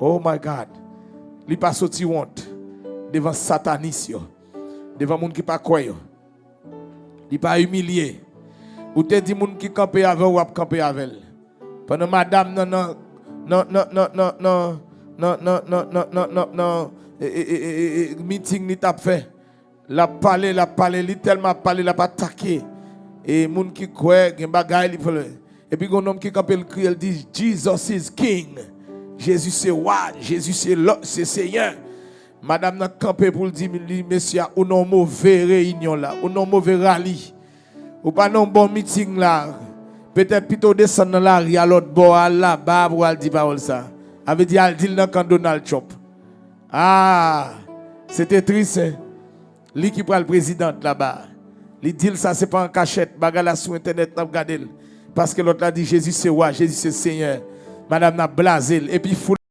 Oh my God. Li pas sorti honte devant satanis yo. Devant moun qui pas croit yo. Li pas humilié. Ou te dit moun qui camper avec ou ap camper avec. Pendant madame non meeting ni t'a fait. La parler, li tellement parler, la pas attaquer. Et moun qui croit gen bagay li fait. Et puis un homme qui campe le cri, il dit Jesus is king. Jésus c'est roi, Jésus c'est Seigneur. Madame n'a campé pour dire monsieur, ou non mauvais réunion là, ou non mauvais rallye. Ou pas non bon meeting là. Peut-être plutôt descendre dans la rue à l'autre bord là-bas pour aller dire parole ça. Avait dit al dit dans quand Donald Trump. Ah, c'était triste. Hein? Lui qui prend le président là-bas. Il dit ça c'est pas en cachette, bagala sur internet n'a regardé parce que l'autre a dit Jésus c'est roi, Jésus c'est Seigneur. Madame n'a blasé et puis